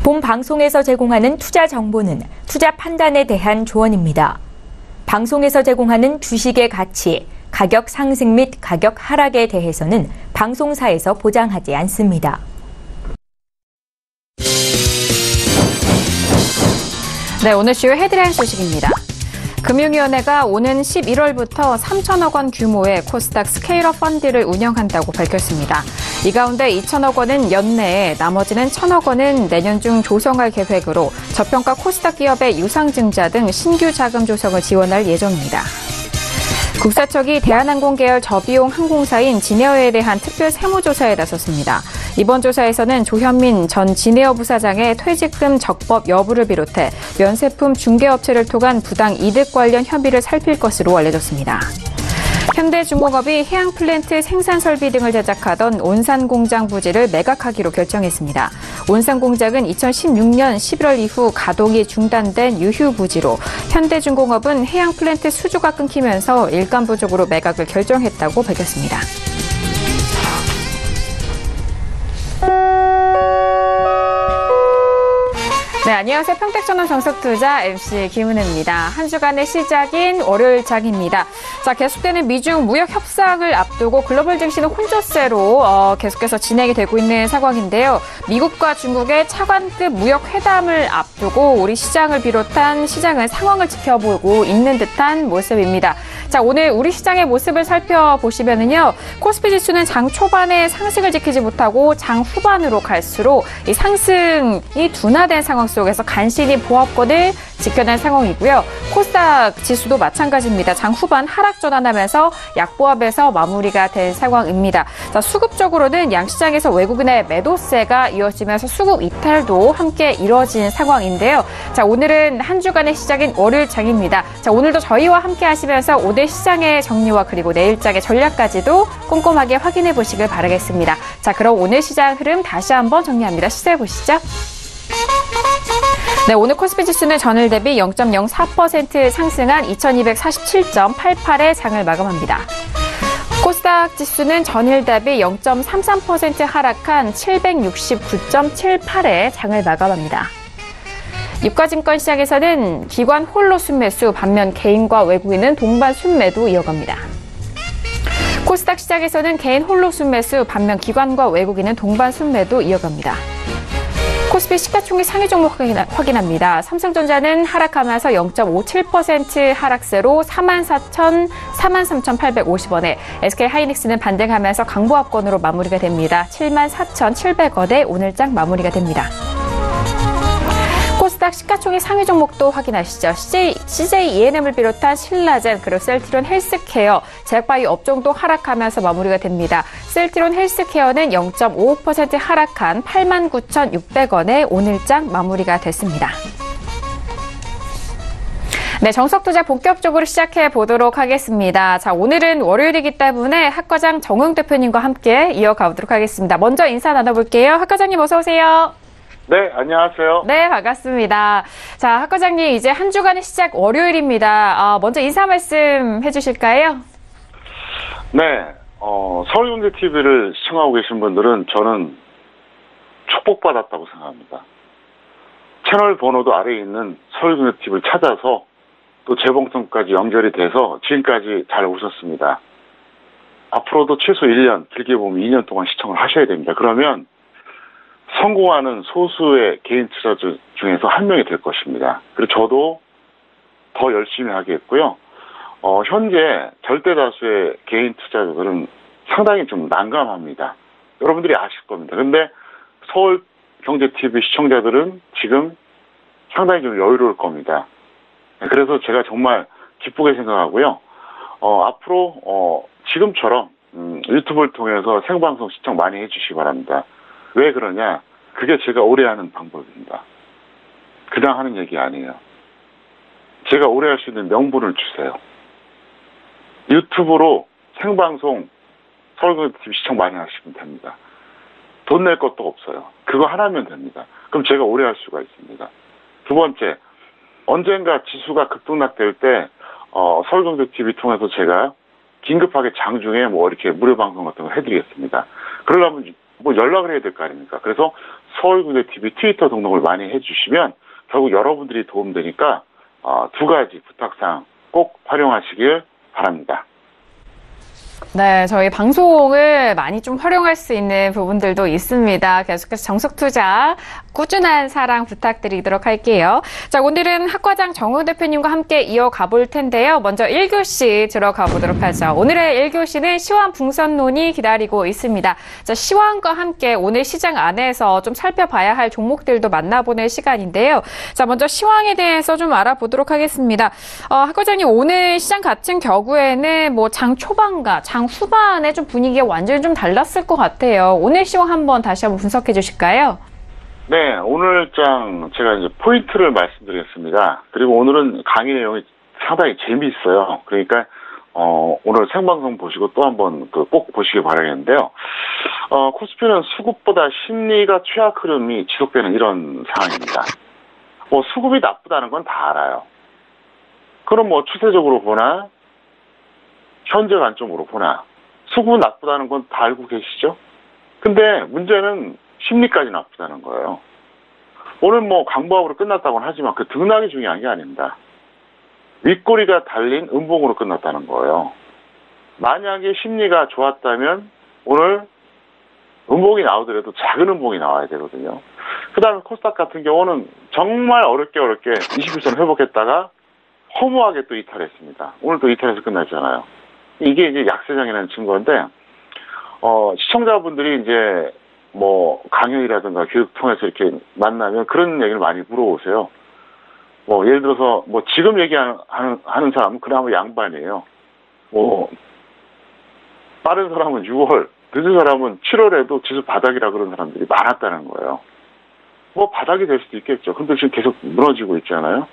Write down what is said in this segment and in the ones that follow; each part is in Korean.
본 방송에서 제공하는 투자 정보는 투자 판단에 대한 조언입니다. 방송에서 제공하는 주식의 가치, 가격 상승 및 가격 하락에 대해서는 방송사에서 보장하지 않습니다. 네, 오늘 주요 헤드라인 소식입니다. 금융위원회가 오는 11월부터 3천억 원 규모의 코스닥 스케일업 펀드를 운영한다고 밝혔습니다. 이 가운데 2천억 원은 연내에, 나머지는 1천억 원은 내년 중 조성할 계획으로 저평가 코스닥 기업의 유상증자 등 신규 자금 조성을 지원할 예정입니다. 국세청이 대한항공 계열 저비용 항공사인 진에어에 대한 특별 세무조사에 나섰습니다. 이번 조사에서는 조현민 전 진에어 부사장의 퇴직금 적법 여부를 비롯해 면세품 중개업체를 통한 부당 이득 관련 혐의를 살필 것으로 알려졌습니다. 현대중공업이 해양플랜트 생산설비 등을 제작하던 온산공장 부지를 매각하기로 결정했습니다. 온산공장은 2016년 11월 이후 가동이 중단된 유휴부지로 현대중공업은 해양플랜트 수주가 끊기면서 일감부족으로 매각을 결정했다고 밝혔습니다. 네, 안녕하세요. 평택전원 정석투자 MC 김은혜입니다. 한 주간의 시작인 월요일장입니다. 자, 계속되는 미중 무역 협상을 앞두고 글로벌 증시는 혼조세로 계속해서 진행이 되고 있는 상황인데요. 미국과 중국의 차관급 무역 회담을 앞두고 우리 시장을 비롯한 시장은 상황을 지켜보고 있는 듯한 모습입니다. 자, 오늘 우리 시장의 모습을 살펴보시면은요. 코스피 지수는 장 초반에 상승을 지키지 못하고 장 후반으로 갈수록 이 상승이 둔화된 상황 속에서 간신히 보합권을 지켜낸 상황이고요. 코스닥 지수도 마찬가지입니다. 장 후반 하락 전환하면서 약보합에서 마무리가 된 상황입니다. 자, 수급적으로는 양시장에서 외국인의 매도세가 이어지면서 수급 이탈도 함께 이뤄진 상황인데요. 자, 오늘은 한 주간의 시작인 월요일장입니다. 자, 오늘도 저희와 함께 하시면서 오늘 시장의 정리와 그리고 내일장의 전략까지도 꼼꼼하게 확인해 보시길 바라겠습니다. 자, 그럼 오늘 시장 흐름 다시 한번 정리합니다. 시작해 보시죠. 네, 오늘 코스피 지수는 전일 대비 0.04% 상승한 2247.88의 장을 마감합니다. 코스닥 지수는 전일 대비 0.33% 하락한 769.78의 장을 마감합니다. 유가증권 시장에서는 기관 홀로 순매수, 반면 개인과 외국인은 동반 순매도 이어갑니다. 코스닥 시장에서는 개인 홀로 순매수, 반면 기관과 외국인은 동반 순매도 이어갑니다. 코스피 시가총액 상위 종목 확인합니다. 삼성전자는 하락하면서 0.57% 하락세로 43,850원에, SK하이닉스는 반등하면서 강보합권으로 마무리가 됩니다. 74,700원에 오늘장 마무리가 됩니다. 코스닥 시가총액 상위 종목도 확인하시죠. CJ E&M을 비롯한 신라젠, 그리고 셀트리온 헬스케어, 제약바이오 업종도 하락하면서 마무리가 됩니다. 셀트리온 헬스케어는 0.55% 하락한 89,600원에 오늘장 마무리가 됐습니다. 네, 정석투자 본격적으로 시작해 보도록 하겠습니다. 자, 오늘은 월요일이기 때문에 학과장 정응 대표님과 함께 이어가 보도록 하겠습니다. 먼저 인사 나눠볼게요. 학과장님 어서 오세요. 네, 안녕하세요. 네, 반갑습니다. 자, 학과장님, 이제 한 주간의 시작 월요일입니다. 먼저 인사 말씀 해주실까요? 네, 서울경제TV를 시청하고 계신 분들은 저는 축복받았다고 생각합니다. 채널 번호도 아래에 있는 서울경제TV를 찾아서 또 재봉성까지 연결이 돼서 지금까지 잘 오셨습니다. 앞으로도 최소 1년, 길게 보면 2년 동안 시청을 하셔야 됩니다. 그러면 성공하는 소수의 개인 투자자 중에서 한 명이 될 것입니다. 그리고 저도 더 열심히 하겠고요. 현재 절대 다수의 개인 투자자들은 상당히 좀 난감합니다. 여러분들이 아실 겁니다. 근데 서울경제TV 시청자들은 지금 상당히 좀 여유로울 겁니다. 그래서 제가 정말 기쁘게 생각하고요. 앞으로 지금처럼 유튜브를 통해서 생방송 시청 많이 해주시기 바랍니다. 왜 그러냐? 그게 제가 오래 하는 방법입니다. 그냥 하는 얘기 아니에요. 제가 오래 할 수 있는 명분을 주세요. 유튜브로 생방송 서울경제TV 시청 많이 하시면 됩니다. 돈 낼 것도 없어요. 그거 하나면 됩니다. 그럼 제가 오래 할 수가 있습니다. 두 번째, 언젠가 지수가 급등락될 때 서울경제TV 통해서 제가 긴급하게 장중에 뭐 이렇게 무료 방송 같은 거 해드리겠습니다. 그러려면 뭐 연락을 해야 될 거 아닙니까? 그래서 서울국제TV 트위터 등록을 많이 해주시면 결국 여러분들이 도움되니까 두 가지 부탁사항 꼭 활용하시길 바랍니다. 네, 저희 방송을 많이 좀 활용할 수 있는 부분들도 있습니다. 계속해서 정석투자 꾸준한 사랑 부탁드리도록 할게요. 자, 오늘은 학과장 정우 대표님과 함께 이어가 볼 텐데요. 먼저 1교시 들어가 보도록 하죠. 오늘의 1교시는 시황 분석론이 기다리고 있습니다. 자, 시황과 함께 오늘 시장 안에서 좀 살펴봐야 할 종목들도 만나보는 시간인데요. 자, 먼저 시황에 대해서 좀 알아보도록 하겠습니다. 학과장님, 오늘 시장 같은 경우에는 뭐 장 초반과 장 후반에 좀 분위기가 완전히 좀 달랐을 것 같아요. 오늘 시황 다시 한번 분석해 주실까요? 네, 오늘 장 제가 이제 포인트를 말씀드리겠습니다. 그리고 오늘은 강의 내용이 상당히 재미있어요. 그러니까 오늘 생방송 보시고 또 한번 꼭 보시기 바라겠는데요. 코스피는 수급보다 심리가 최악 흐름이 지속되는 이런 상황입니다. 뭐 수급이 나쁘다는 건 다 알아요. 그럼 뭐 추세적으로 보나 현재 관점으로 보나 수급은 나쁘다는 건 다 알고 계시죠? 근데 문제는 심리까지 나쁘다는 거예요. 오늘 뭐 강보합으로 끝났다고는 하지만 그 등락이 중요한 게 아닙니다. 윗꼬리가 달린 음봉으로 끝났다는 거예요. 만약에 심리가 좋았다면 오늘 음봉이 나오더라도 작은 음봉이 나와야 되거든요. 그 다음에 코스닥 같은 경우는 정말 어렵게 21선 회복했다가 허무하게 또 이탈했습니다. 오늘 또 이탈해서 끝났잖아요. 이게 이제 약세장이라는 증거인데, 시청자분들이 이제 뭐 강연이라든가 교육 통해서 이렇게 만나면 그런 얘기를 많이 물어보세요. 뭐 예를 들어서 뭐 지금 얘기하는 사람은 그나마 양반이에요. 뭐 빠른 사람은 6월, 늦은 사람은 7월에도 지수 바닥이라 그런 사람들이 많았다는 거예요. 뭐 바닥이 될 수도 있겠죠. 근데 지금 계속 무너지고 있잖아요.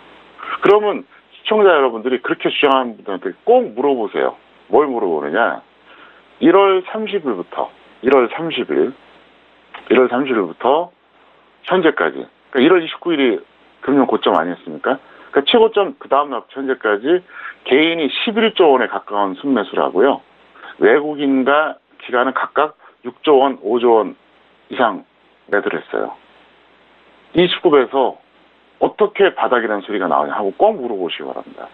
그러면 시청자 여러분들이 그렇게 주장하는 분들한테 꼭 물어보세요. 뭘 물어보느냐? 1월 30일부터 현재까지. 그러니까 1월 29일이 금융 고점 아니었습니까? 그러니까 최고점 그 다음날 현재까지 개인이 11조 원에 가까운 순매수를 하고요. 외국인과 기관은 각각 6조 원, 5조 원 이상 매도를 했어요. 이 수급에서 어떻게 바닥이라는 소리가 나오냐 하고 꼭 물어보시기 바랍니다.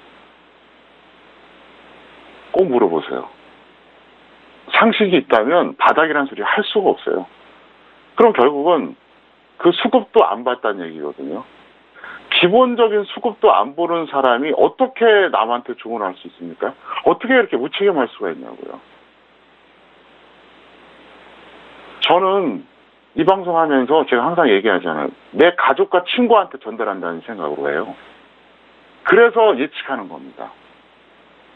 꼭 물어보세요. 상식이 있다면 바닥이라는 소리 할 수가 없어요. 그럼 결국은 그 수급도 안 봤다는 얘기거든요. 기본적인 수급도 안 보는 사람이 어떻게 남한테 조언할 수 있습니까? 어떻게 이렇게 무책임할 수가 있냐고요. 저는 이 방송하면서 제가 항상 얘기하잖아요. 내 가족과 친구한테 전달한다는 생각으로 해요. 그래서 예측하는 겁니다.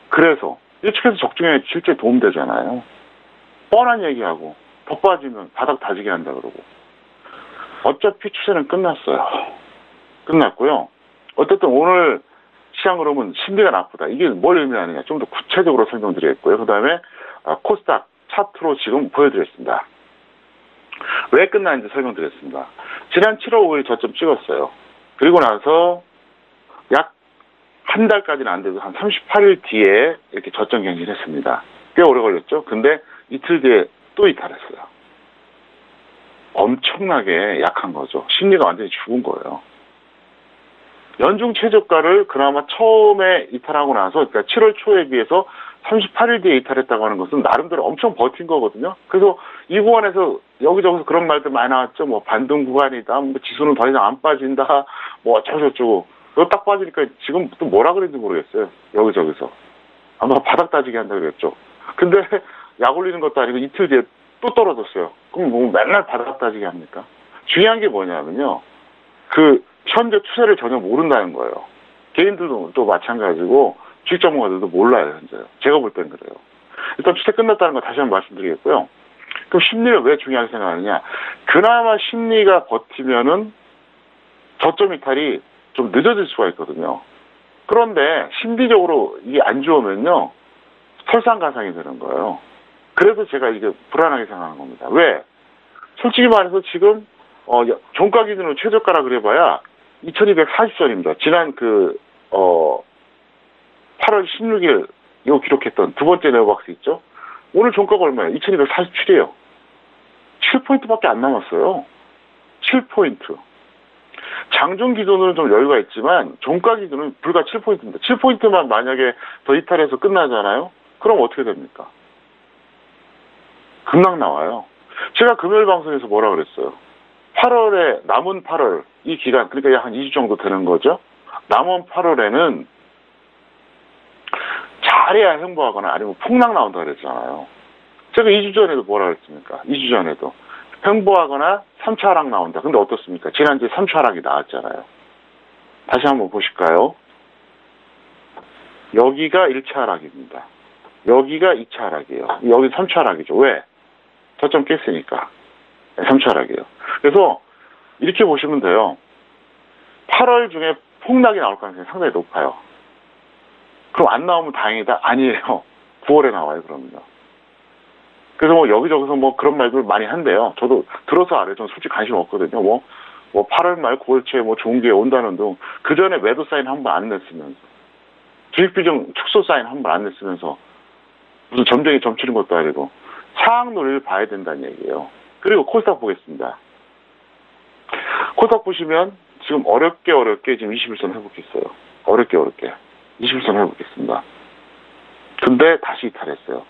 그래서 예측해서 적중에 실제 도움되잖아요. 뻔한 얘기하고 더 빠지면 바닥 다지게 한다 그러고. 어차피 추세는 끝났고요. 어쨌든 오늘 시장 흐름은 심리가 나쁘다. 이게 뭘 의미하느냐 좀 더 구체적으로 설명드리겠고요. 그 다음에 코스닥 차트로 지금 보여드렸습니다. 왜 끝났는지 설명드렸습니다. 지난 7월 5일 저점 찍었어요. 그리고 나서 약 한 달까지는 안 돼도 한 38일 뒤에 이렇게 저점 경신을 했습니다. 꽤 오래 걸렸죠. 근데 이틀 뒤에 또 이탈했어요. 엄청나게 약한 거죠. 심리가 완전히 죽은 거예요. 연중 최저가를 그나마 처음에 이탈하고 나서, 그러니까 7월 초에 비해서 38일 뒤에 이탈했다고 하는 것은 나름대로 엄청 버틴 거거든요. 그래서 이 구간에서 여기저기서 그런 말들 많이 나왔죠. 뭐 반등 구간이다, 뭐 지수는 더 이상 안 빠진다, 뭐 어쩌고저쩌고. 그거 딱 빠지니까 지금 또 뭐라 그랬는지 모르겠어요. 여기저기서. 아마 바닥 따지게 한다 그랬죠. 근데 약 올리는 것도 아니고 이틀 뒤에 또 떨어졌어요. 그럼 뭐 맨날 바닥 따지게 합니까? 중요한 게 뭐냐면요. 그 현재 추세를 전혀 모른다는 거예요. 개인들도 또 마찬가지고 주식 전문가들도 몰라요, 현재. 제가 볼 땐 그래요. 일단 추세 끝났다는 거 다시 한번 말씀드리겠고요. 그럼 심리를 왜 중요하게 생각하느냐? 그나마 심리가 버티면은 저점 이탈이 좀 늦어질 수가 있거든요. 그런데 심리적으로 이게 안 좋으면요, 설상가상이 되는 거예요. 그래서 제가 이게 불안하게 생각하는 겁니다. 왜? 솔직히 말해서 지금 종가 기준으로 최저가라 그래봐야 2240선입니다. 지난 8월 16일 이거 기록했던 두 번째 네오박스 있죠? 오늘 종가가 얼마예요? 2247이에요. 7포인트밖에 안 남았어요. 7포인트. 장중 기준으로는 좀 여유가 있지만 종가 기준은 불과 7포인트입니다. 7포인트만 만약에 더 이탈해서 끝나잖아요. 그럼 어떻게 됩니까? 급락 나와요. 제가 금요일 방송에서 뭐라 그랬어요? 8월에 남은 8월 이 기간, 그러니까 약 한 2주 정도 되는 거죠. 남은 8월에는 잘해야 행보하거나 아니면 폭락 나온다 그랬잖아요. 제가 2주 전에도 뭐라 그랬습니까? 2주 전에도 횡보하거나 3차 하락 나온다. 근데 어떻습니까? 지난주에 3차 하락이 나왔잖아요. 다시 한번 보실까요? 여기가 1차 하락입니다. 여기가 2차 하락이에요. 여기 3차 하락이죠. 왜? 저점 깼으니까. 3차 하락이에요. 그래서 이렇게 보시면 돼요. 8월 중에 폭락이 나올 가능성이 상당히 높아요. 그럼 안 나오면 다행이다? 아니에요. 9월에 나와요, 그러면요. 그래서 뭐 여기저기서 뭐 그런 말들 많이 한대요. 저도 들어서 알아요. 저는 솔직히 관심 없거든요. 뭐 8월 말 9월 초에 뭐 좋은 게 온다는 둥, 그 전에 매도 사인 한 번 안 냈으면서, 주식 비중 축소 사인 한 번 안 냈으면서, 무슨 점쟁이 점치는 것도 아니고, 상황 논리를 봐야 된다는 얘기예요. 그리고 코스닥 보겠습니다. 코스닥 보시면 지금 어렵게 지금 21선 회복했어요. 어렵게 21선 회복했습니다. 근데 다시 이탈했어요.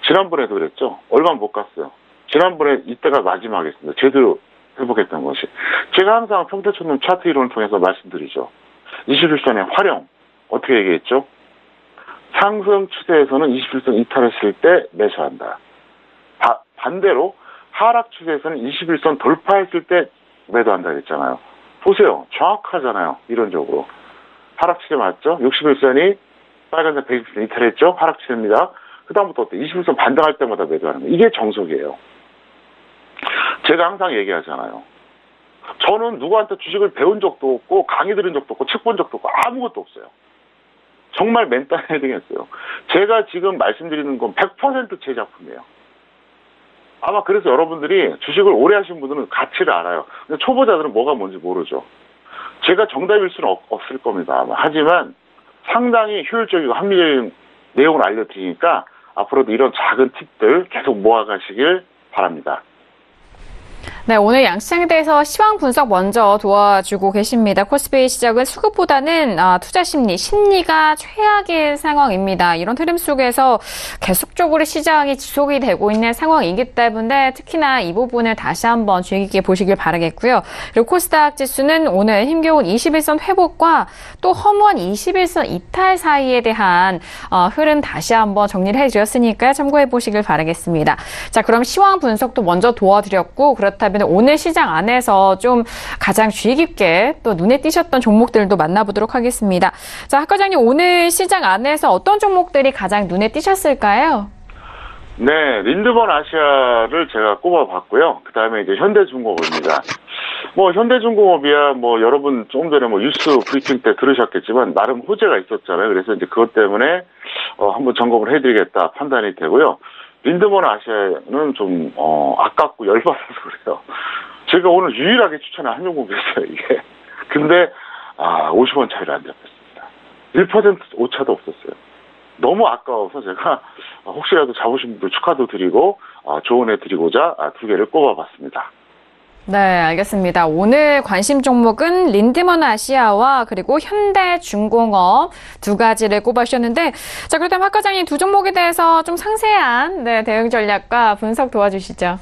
지난번에도 그랬죠. 얼마 못 갔어요. 지난번에 이때가 마지막이었습니다. 제대로 회복했던 것이. 제가 항상 평대천문 차트 이론을 통해서 말씀드리죠. 21선의 활용 어떻게 얘기했죠? 상승 추세에서는 21선 이탈했을 때 매수한다. 반대로 하락 추세에서는 21선 돌파했을 때 매도한다 그랬잖아요. 보세요. 정확하잖아요. 이론적으로. 하락 추세 맞죠? 61선이 빨간색 120선 이탈했죠? 하락 추세입니다. 그 다음부터 어때? 21선 반등할 때마다 매도하는 거. 이게 정석이에요. 제가 항상 얘기하잖아요. 저는 누구한테 주식을 배운 적도 없고 강의 들은 적도 없고 책 본 적도 없고 아무것도 없어요. 정말 맨땅에 헤딩했어요. 제가 지금 말씀드리는 건 100% 제 작품이에요. 아마 그래서 여러분들이 주식을 오래 하신 분들은 가치를 알아요. 근데 초보자들은 뭐가 뭔지 모르죠. 제가 정답일 수는 없을 겁니다. 아마. 하지만 상당히 효율적이고 합리적인 내용을 알려드리니까 앞으로도 이런 작은 팁들 계속 모아가시길 바랍니다. 네, 오늘 양시장에 대해서 시황 분석 먼저 도와주고 계십니다. 코스피 시작은 수급보다는 투자 심리가 최악의 상황입니다. 이런 흐름 속에서 계속적으로 시장이 지속이 되고 있는 상황이기 때문에 특히나 이 부분을 다시 한번 주의 깊게 보시길 바라겠고요. 그리고 코스닥 지수는 오늘 힘겨운 21선 회복과 또 허무한 21선 이탈 사이에 대한 흐름 다시 한번 정리를 해주셨으니까 참고해 보시길 바라겠습니다. 자, 그럼 시황 분석도 먼저 도와드렸고 그렇다면 오늘 시장 안에서 좀 가장 주의 깊게 또 눈에 띄셨던 종목들도 만나보도록 하겠습니다. 자, 학 과장님, 오늘 시장 안에서 어떤 종목들이 가장 눈에 띄셨을까요? 네, 린드먼 아시아를 제가 꼽아봤고요. 그 다음에 이제 현대중공업입니다. 뭐 현대중공업이야 뭐 여러분 조금 전에 뭐 뉴스 브리핑 때 들으셨겠지만 나름 호재가 있었잖아요. 그래서 이제 그것 때문에 한번 점검을 해드리겠다 판단이 되고요. 린드먼 아시아는 좀 아깝고 열받아서 그래요. 제가 오늘 유일하게 추천한 한 종목이었어요, 이게. 근데 50원 차이를 안 잡혔습니다. 1% 오차도 없었어요. 너무 아까워서 제가 혹시라도 잡으신 분들 축하도 드리고 조언해 드리고자 두 개를 꼽아봤습니다. 네, 알겠습니다. 오늘 관심 종목은 린드먼 아시아와 그리고 현대중공업 두 가지를 꼽아주셨는데, 자, 그렇다면 학 과장님 두 종목에 대해서 좀 상세한 대응 전략과 분석 도와주시죠.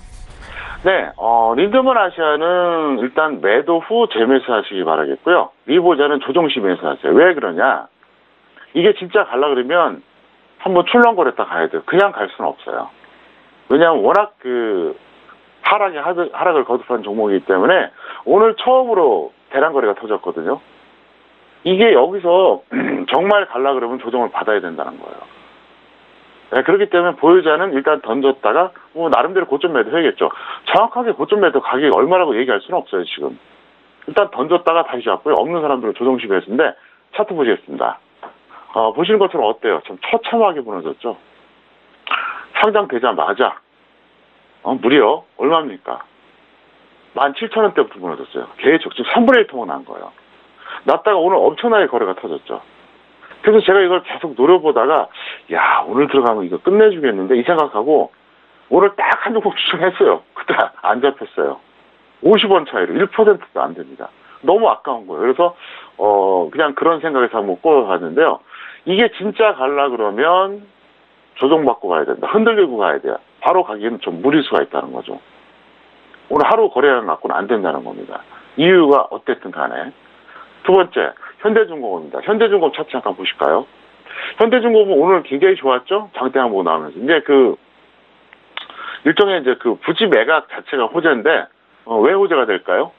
네, 린드먼 아시아는 일단 매도 후 재매수하시기 바라겠고요. 리보자는 조정시 매수하세요. 왜 그러냐? 이게 진짜 갈라 그러면 한번 출렁거렸다 가야 돼요. 그냥 갈 수는 없어요. 왜냐하면 워낙 하락을 거듭한 종목이기 때문에 오늘 처음으로 대량거래가 터졌거든요. 이게 여기서 정말 갈라 그러면 조정을 받아야 된다는 거예요. 네, 그렇기 때문에 보유자는 일단 던졌다가 뭐 나름대로 고점 매도 해야겠죠. 정확하게 고점 매도 가격이 얼마라고 얘기할 수는 없어요, 지금. 일단 던졌다가 다시 잡고요. 없는 사람들은 조정시 매수인데 차트 보시겠습니다. 보시는 것처럼 어때요? 좀 처참하게 무너졌죠. 상장되자마자 무려 얼마입니까? 17,000원대부터 무너졌어요. 계속 지금 3분의 1 통은 난 거예요. 났다가 오늘 엄청나게 거래가 터졌죠. 그래서 제가 이걸 계속 노려보다가 오늘 들어가면 이거 끝내주겠는데 이 생각하고 오늘 딱 한 종목 추천했어요. 그때 안 잡혔어요. 50원 차이로 1%도 안 됩니다. 너무 아까운 거예요. 그래서 그냥 그런 생각에서 한번 꼽아봤는데요. 이게 진짜 갈라 그러면 조정받고 가야 된다. 흔들리고 가야 돼요. 바로 가기에는 좀 무리수가 있다는 거죠. 오늘 하루 거래량 갖고는 안 된다는 겁니다. 이유가 어쨌든 간에. 두 번째, 현대중공업입니다. 현대중공업 차트 잠깐 보실까요? 현대중공업은 오늘 굉장히 좋았죠? 장대항 보고 나오면서. 이제 일종의 이제 부지 매각 자체가 호재인데, 왜 호재가 될까요?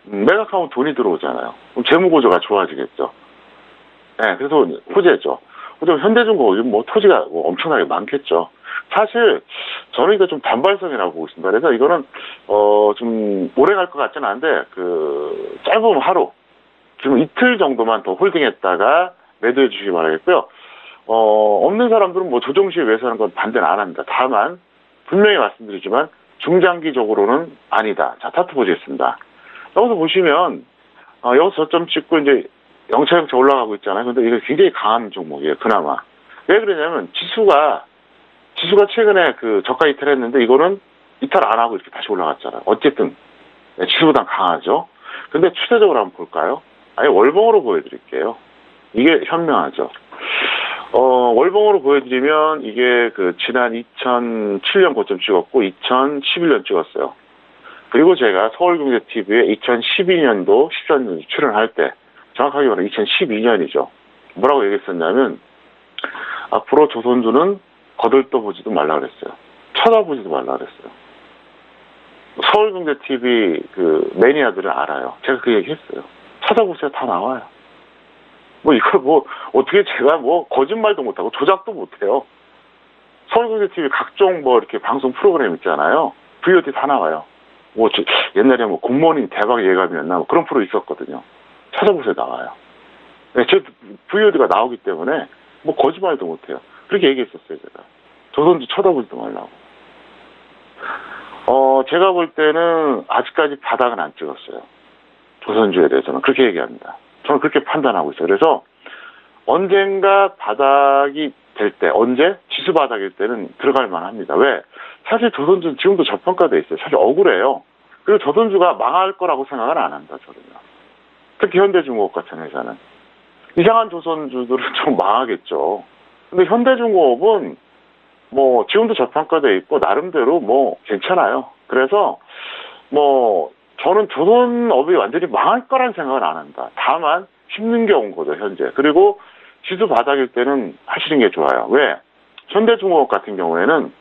매각하면 돈이 들어오잖아요. 그럼 재무구조가 좋아지겠죠. 네, 그래서 호재죠. 호재면 현대중공업이 토지가 엄청나게 많겠죠. 사실, 저는 이거 좀 단발성이라고 보고 있습니다. 그래서 이거는, 좀 오래 갈 것 같지는 않은데, 짧으면 하루, 지금 이틀 정도만 더 홀딩했다가 매도해 주시기 바라겠고요. 없는 사람들은 조정 시에 매수하는 건 반대는 안 합니다. 다만, 분명히 말씀드리지만, 중장기적으로는 아니다. 자, 차트 보시겠습니다. 여기서 보시면, 여기서 저점 찍고 이제 영차영차 올라가고 있잖아요. 근데 이거 굉장히 강한 종목이에요. 그나마. 왜 그러냐면, 지수가 최근에 저가 이탈했는데, 이거는 이탈 안 하고 이렇게 다시 올라갔잖아요. 어쨌든, 지수보단 강하죠. 근데 추세적으로 한번 볼까요? 아예 월봉으로 보여드릴게요. 이게 현명하죠. 월봉으로 보여드리면 이게 지난 2007년 고점 찍었고 2011년 찍었어요. 그리고 제가 서울경제TV에 2012년도 14년 출연할 때 정확하게 말하면 2012년이죠. 뭐라고 얘기했었냐면 앞으로 조선주는 거들떠보지도 말라 그랬어요. 쳐다보지도 말라 그랬어요. 서울경제TV 매니아들은 알아요. 제가 그 얘기 했어요. 찾아보세요. 다 나와요. 이걸 어떻게 제가 거짓말도 못하고 조작도 못해요. 서울경제TV 각종 이렇게 방송 프로그램 있잖아요. VOD 다 나와요. 옛날에 굿모닝 대박 예감이었나 그런 프로 있었거든요. 찾아보세요. 나와요. 네, 제 VOD가 나오기 때문에 거짓말도 못해요. 그렇게 얘기했었어요. 제가. 조선주 쳐다보지도 말라고. 제가 볼 때는 아직까지 바닥은 안 찍었어요. 조선주에 대해서는 그렇게 얘기합니다. 저는 그렇게 판단하고 있어요. 그래서 언젠가 바닥이 될 때, 언제? 지수 바닥일 때는 들어갈 만합니다. 왜? 사실 조선주는 지금도 저평가돼 있어요. 사실 억울해요. 그리고 조선주가 망할 거라고 생각은 안 한다, 저는요. 특히 현대중공업 같은 회사는. 이상한 조선주들은 좀 망하겠죠. 근데 현대중공업은 지금도 저평가돼 있고 나름대로 괜찮아요. 그래서 저는 조선업이 완전히 망할 거란 생각은 안 한다. 다만 힘든 게 온 거죠, 현재. 그리고 지수 바닥일 때는 하시는 게 좋아요. 왜? 현대중공업 같은 경우에는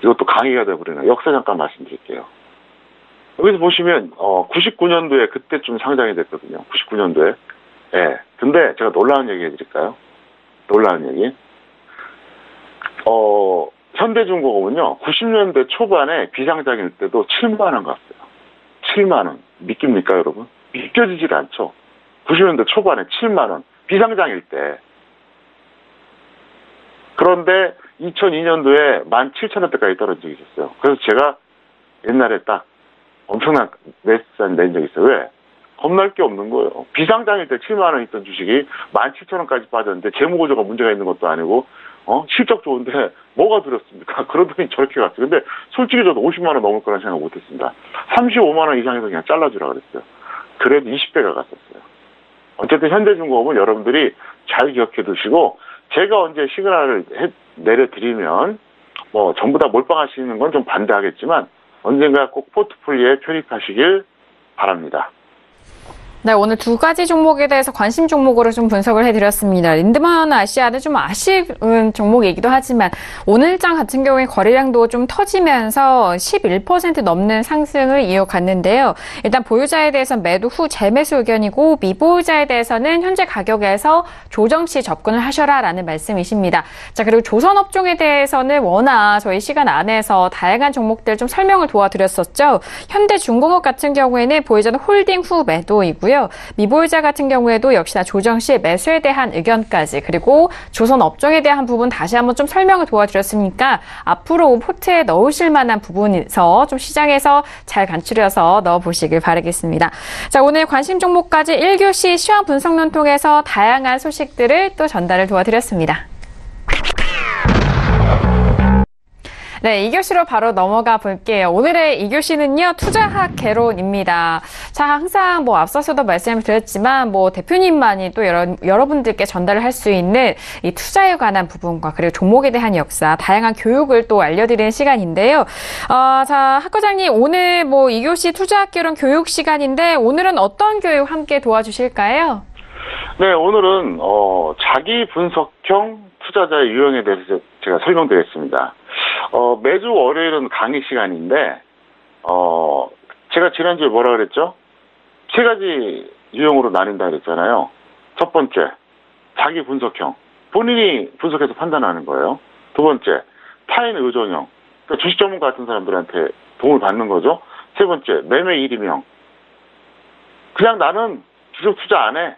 이것도 강의가 돼버리네요. 역사 잠깐 말씀드릴게요. 여기서 보시면 99년도에 그때쯤 상장이 됐거든요. 99년도에. 예. 근데 제가 놀라운 얘기 해드릴까요? 놀라운 얘기. 현대중공업은요, 90년대 초반에 비상장일 때도 7만 원 갔어요. 7만 원. 믿깁니까, 여러분? 믿겨지질 않죠. 90년대 초반에 7만 원. 비상장일 때. 그런데 2002년도에 17,000원대까지 떨어진 적이 있었어요. 그래서 제가 옛날에 딱 엄청난 매수산 낸 적이 있어요. 왜? 겁날 게 없는 거예요. 비상장일 때 7만 원 있던 주식이 17,000원까지 빠졌는데 재무구조가 문제가 있는 것도 아니고 실적 좋은데 뭐가 두렵습니까? 그러더니 저렇게 갔어요. 근데 솔직히 저도 50만 원 넘을 거라는 생각 못했습니다. 35만 원 이상에서 그냥 잘라주라 그랬어요. 그래도 20배가 갔었어요. 어쨌든 현대중공업은 여러분들이 잘 기억해 두시고 제가 언제 시그널을 내려드리면 전부 다 몰빵하시는 건 좀 반대하겠지만 언젠가 꼭 포트폴리오에 편입하시길 바랍니다. 네, 오늘 두 가지 종목에 대해서 관심 종목으로 좀 분석을 해드렸습니다. 린드만 아시아는 좀 아쉬운 종목이기도 하지만 오늘장 같은 경우에 거래량도 좀 터지면서 11% 넘는 상승을 이어갔는데요. 일단 보유자에 대해서는 매도 후 재매수 의견이고 미보유자에 대해서는 현재 가격에서 조정 시 접근을 하셔라라는 말씀이십니다. 자, 그리고 조선업종에 대해서는 워낙 저희 시간 안에서 다양한 종목들 좀 설명을 도와드렸었죠. 현대중공업 같은 경우에는 보유자는 홀딩 후 매도이고요. 미보유자 같은 경우에도 역시나 조정 시 매수에 대한 의견까지 그리고 조선 업종에 대한 부분 다시 한번 좀 설명을 도와드렸으니까 앞으로 포트에 넣으실 만한 부분에서 좀 시장에서 잘 간추려서 넣어보시길 바라겠습니다. 자, 오늘 관심 종목까지 1교시 시황 분석론 통해서 다양한 소식들을 또 전달을 도와드렸습니다. 네, 2교시로 바로 넘어가 볼게요. 오늘의 2교시는요, 투자학 개론입니다. 자, 항상 앞서서도 말씀을 드렸지만, 대표님만이 또 여러분들께 전달을 할 수 있는 이 투자에 관한 부분과 그리고 종목에 대한 역사, 다양한 교육을 또 알려드리는 시간인데요. 자, 학과장님, 오늘 2교시 투자학 개론 교육 시간인데, 오늘은 어떤 교육 함께 도와주실까요? 네, 오늘은, 자기 분석형 투자자의 유형에 대해서 제가 설명드리겠습니다. 매주 월요일은 강의 시간인데, 제가 지난주에 뭐라 그랬죠? 3가지 유형으로 나뉜다 그랬잖아요. 첫 번째, 자기 분석형. 본인이 분석해서 판단하는 거예요. 두 번째, 타인 의존형. 그러니까 주식 전문가 같은 사람들한테 도움을 받는 거죠. 세 번째, 매매 일임형. 그냥 나는 주식 투자 안 해.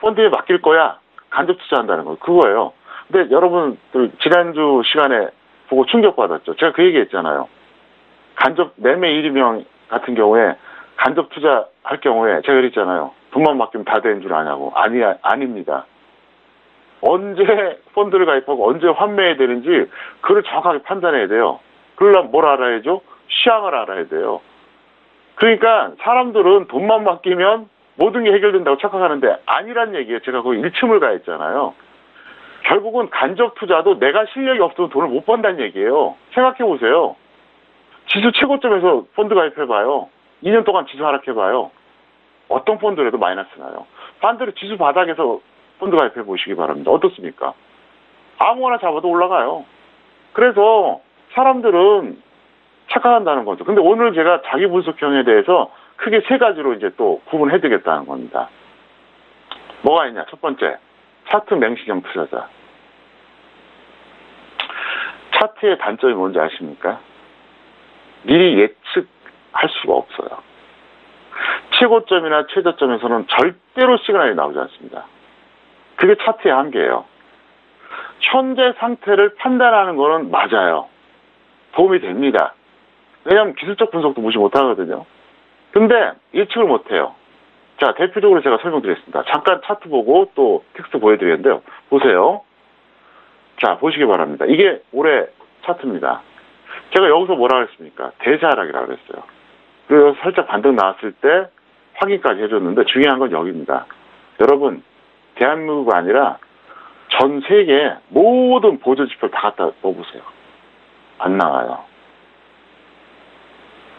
펀드에 맡길 거야. 간접 투자한다는 거. 그거예요. 근데 여러분들 지난주 시간에 보고 충격받았죠. 제가 그 얘기 했잖아요. 간접 매매 일임형 같은 경우에 간접 투자할 경우에 제가 그랬잖아요. 돈만 맡기면 다 되는 줄 아냐고. 아닙니다. 언제 펀드를 가입하고 언제 환매해야 되는지 그걸 정확하게 판단해야 돼요. 그러려면 뭘 알아야죠? 시황을 알아야 돼요. 그러니까 사람들은 돈만 맡기면 모든 게 해결된다고 착각하는데 아니란 얘기예요. 제가 거기 일침을 가했잖아요. 결국은 간접 투자도 내가 실력이 없으면 돈을 못 번다는 얘기예요. 생각해보세요. 지수 최고점에서 펀드 가입해봐요. 2년 동안 지수 하락해봐요. 어떤 펀드라도 마이너스 나요. 반대로 지수 바닥에서 펀드 가입해보시기 바랍니다. 어떻습니까? 아무거나 잡아도 올라가요. 그래서 사람들은 착각한다는 거죠. 근데 오늘 제가 자기 분석형에 대해서 크게 3가지로 이제 또 구분해드리겠다는 겁니다. 뭐가 있냐? 첫 번째, 차트 맹신형 투자자. 차트의 단점이 뭔지 아십니까? 미리 예측할 수가 없어요. 최고점이나 최저점에서는 절대로 시그널이 나오지 않습니다. 그게 차트의 한계예요. 현재 상태를 판단하는 거는 맞아요. 도움이 됩니다. 왜냐하면 기술적 분석도 무시 못하거든요. 근데 예측을 못해요. 자, 대표적으로 제가 설명드리겠습니다. 잠깐 차트 보고 또 텍스트 보여드리는데요. 보세요. 자, 보시기 바랍니다. 이게 올해 차트입니다. 제가 여기서 뭐라 그랬습니까? 대세하락이라고 그랬어요. 그래서 살짝 반등 나왔을 때 확인까지 해줬는데 중요한 건 여기입니다. 여러분, 대한민국 아니라 전 세계 모든 보조 지표 다 갖다 넣어보세요. 안 나와요.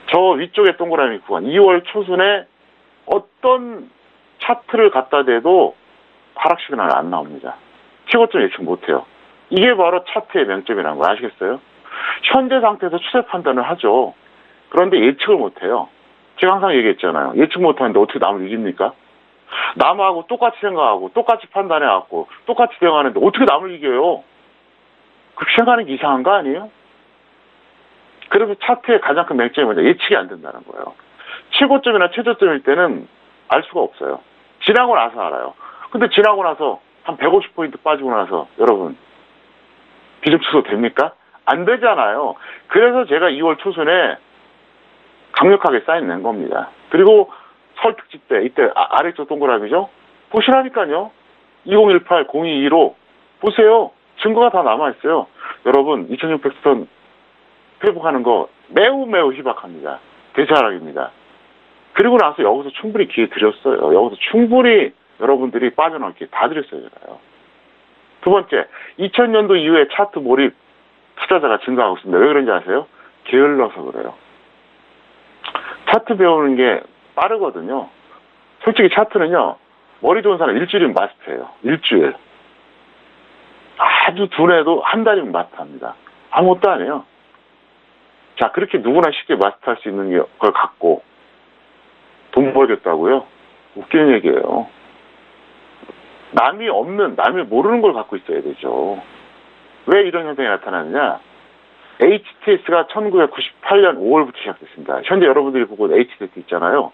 저 위쪽에 동그라미 구간 2월 초순에 어떤 차트를 갖다 대도 하락 시그널 안 나옵니다. 최고점 예측 못해요. 이게 바로 차트의 명점이라는 거 아시겠어요? 현재 상태에서 추세 판단을 하죠. 그런데 예측을 못해요. 제가 항상 얘기했잖아요. 예측 못하는데 어떻게 남을 이깁니까? 남하고 똑같이 생각하고 똑같이 판단해갖고 똑같이 대응하는데 어떻게 남을 이겨요? 그렇게 생각하는 게 이상한 거 아니에요? 그래서 차트의 가장 큰 맹점이 뭐냐? 예측이 안 된다는 거예요. 최고점이나 최저점일 때는 알 수가 없어요. 지나고 나서 알아요. 근데 지나고 나서 한 150포인트 빠지고 나서 여러분 비중 취소 됩니까? 안 되잖아요. 그래서 제가 2월 초순에 강력하게 사인 낸 겁니다. 그리고 설 특집 때 이때 아래쪽 동그라미죠? 보시라니까요. 2018, 0215 보세요. 증거가 다 남아있어요. 여러분 2600선 회복하는 거 매우 희박합니다. 대세하락입니다. 그리고 나서 여기서 충분히 기회 드렸어요. 여기서 충분히 여러분들이 빠져나올 기회 다 드렸어요. 제가요. 두 번째, 2000년도 이후에 차트 몰입 투자자가 증가하고 있습니다. 왜 그런지 아세요? 게을러서 그래요. 차트 배우는 게 빠르거든요. 솔직히 차트는요, 머리 좋은 사람 일주일이면 마스터예요. 일주일. 아주 둔해도 한 달이면 마스터합니다. 아무것도 안 해요. 자, 그렇게 누구나 쉽게 마스터할 수 있는 걸 갖고 돈 벌겠다고요? 웃기는 얘기예요. 남이 모르는 걸 갖고 있어야 되죠. 왜 이런 현상이 나타나느냐? HTS가 1998년 5월부터 시작됐습니다. 현재 여러분들이 보고 HTS 있잖아요.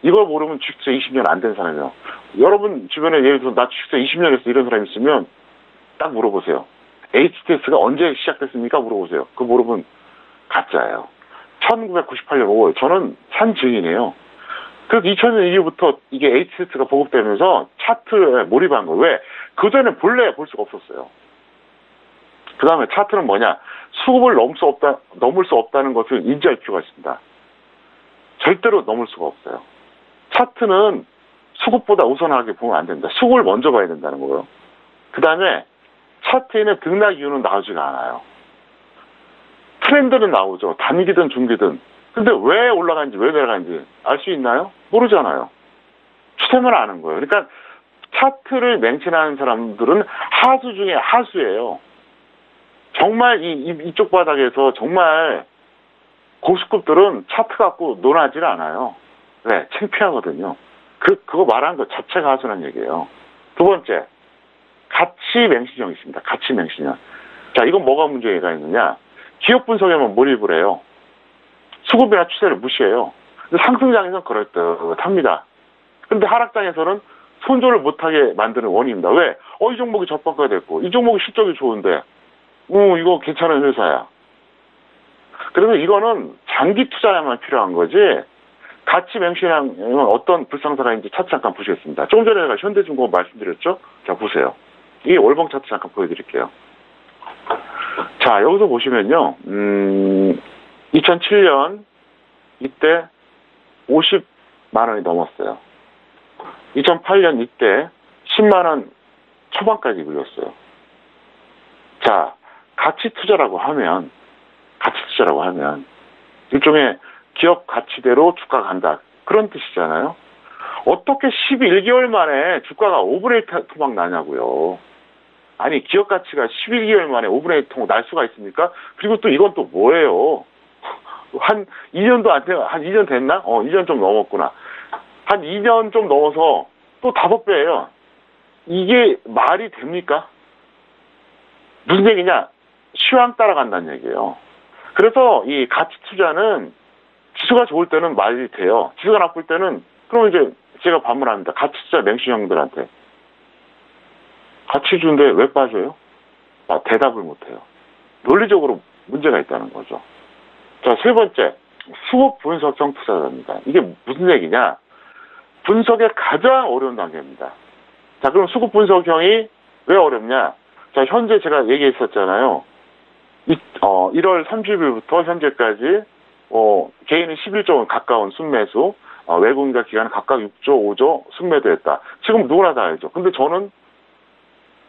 이걸 모르면 주식투자 20년 안 된 사람이에요. 여러분 주변에 예를 들어서 나 주식투자 20년 했어 이런 사람 있으면 딱 물어보세요. HTS가 언제 시작됐습니까? 물어보세요. 그거 모르면 가짜예요. 1998년 5월. 저는 산 증인이에요. 그래서 2000년 이후부터 이게 HTS가 보급되면서 차트에 몰입한 거예요. 왜? 그전에 본래 볼 수가 없었어요. 그 다음에 차트는 뭐냐? 수급을 넘을 수 없다는 것을 인지할 필요가 있습니다. 절대로 넘을 수가 없어요. 차트는 수급보다 우선하게 보면 안 된다. 수급을 먼저 봐야 된다는 거예요. 그 다음에 차트에는 등락 이유는 나오지가 않아요. 트렌드는 나오죠. 단기든 중기든. 근데 왜 올라간지 왜 내려간지 알 수 있나요? 모르잖아요. 추세만 아는 거예요. 그러니까 차트를 맹신하는 사람들은 하수 중에 하수예요. 정말 이쪽 바닥에서 정말 고수급들은 차트 갖고 논하지 않아요. 왜? 창피하거든요. 그거 말하는 것 자체가 하수라는 얘기예요. 두 번째, 가치 맹신형이 있습니다. 가치 맹신형. 자, 이건 뭐가 문제가 있느냐? 기업 분석에만 몰입을 해요. 수급이나 추세를 무시해요. 근데 상승장에서는 그럴듯합니다. 근데 하락장에서는 손절을 못하게 만드는 원인입니다. 왜? 이 종목이 저평가 됐고, 이 종목이 실적이 좋은데, 이거 괜찮은 회사야. 그래서 이거는 장기 투자야만 필요한 거지, 가치 맹신형은 어떤 불상사가 있는지 차트 잠깐 보시겠습니다. 조금 전에 제가 현대중공업 말씀드렸죠? 자, 보세요. 이 월봉 차트 잠깐 보여드릴게요. 자, 여기서 보시면요, 2007년 이때 50만 원이 넘었어요. 2008년 이때 10만 원 초반까지 굴렸어요. 자, 가치 투자라고 하면 일종의 기업 가치대로 주가가 간다. 그런 뜻이잖아요. 어떻게 11개월 만에 주가가 5분의 1 토막 나냐고요. 아니, 기업 가치가 11개월 만에 5분의 1 토막 날 수가 있습니까? 그리고 또 이건 또 뭐예요? 한 2년도 안 돼요. 한 2년 됐나? 2년 좀 넘었구나. 한 2년 좀 넘어서 또 5배예요. 이게 말이 됩니까? 무슨 얘기냐? 시황 따라간다는 얘기예요. 그래서 이 가치 투자는 지수가 좋을 때는 말이 돼요. 지수가 나쁠 때는 그럼 이제 제가 반문합니다. 가치 투자 맹신형들한테. 가치 주는데 왜 빠져요? 대답을 못해요. 논리적으로 문제가 있다는 거죠. 자, 세 번째, 수급 분석형 투자자입니다. 이게 무슨 얘기냐? 분석의 가장 어려운 단계입니다. 자, 그럼 수급 분석형이 왜 어렵냐? 자, 현재 제가 얘기했었잖아요. 1월 30일부터 현재까지 개인은 11조 원 가까운 순매수, 외국인과 기관은 각각 6조, 5조 순매도했다. 지금 누구나 다 알죠. 근데 저는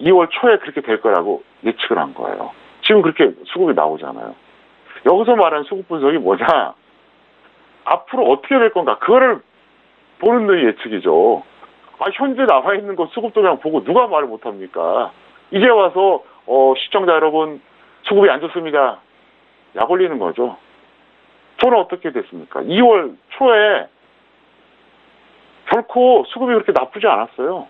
2월 초에 그렇게 될 거라고 예측을 한 거예요. 지금 그렇게 수급이 나오잖아요. 여기서 말하는 수급 분석이 뭐냐? 앞으로 어떻게 될 건가? 그거를 보는 눈이 예측이죠. 현재 나와 있는 거 수급 도장 보고 누가 말을 못합니까? 이제 와서 시청자 여러분 수급이 안 좋습니다. 약 올리는 거죠. 저는 어떻게 됐습니까? 2월 초에 결코 수급이 그렇게 나쁘지 않았어요.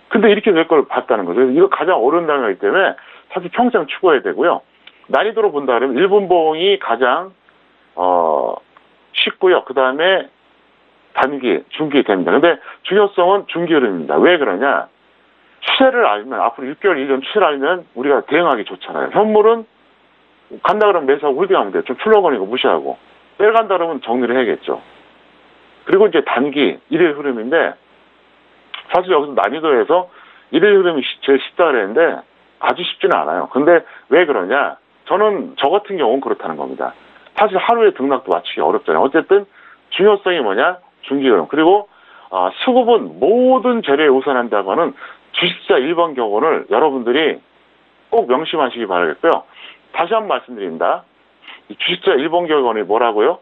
근데 이렇게 될 걸 봤다는 거죠. 이거 가장 어려운 단계이기 때문에 사실 평생 추구해야 되고요. 난이도로 본다 그러면 일본봉이 가장 쉽고요. 그 다음에 단기, 중기 됩니다. 근데 중요성은 중기 흐름입니다. 왜 그러냐? 추세를 알면, 앞으로 6개월, 1년 추세를 알면 우리가 대응하기 좋잖아요. 현물은 간다 그러면 매수하고 홀딩하면 돼요. 좀 출렁거리고 무시하고. 내려간다 그러면 정리를 해야겠죠. 그리고 이제 단기, 일일 흐름인데, 사실 여기서 난이도에서 일일 흐름이 제일 쉽다 그랬는데, 아주 쉽지는 않아요. 근데 왜 그러냐? 저는 저 같은 경우는 그렇다는 겁니다. 사실 하루에 등락도 맞추기 어렵잖아요. 어쨌든 중요성이 뭐냐? 중기 흐름. 그리고 수급은 모든 재료에 우선한다고 하는 주식자 1번 교훈을 여러분들이 꼭 명심하시기 바라겠고요. 다시 한번 말씀드립니다. 이 주식자 1번 교훈이 뭐라고요?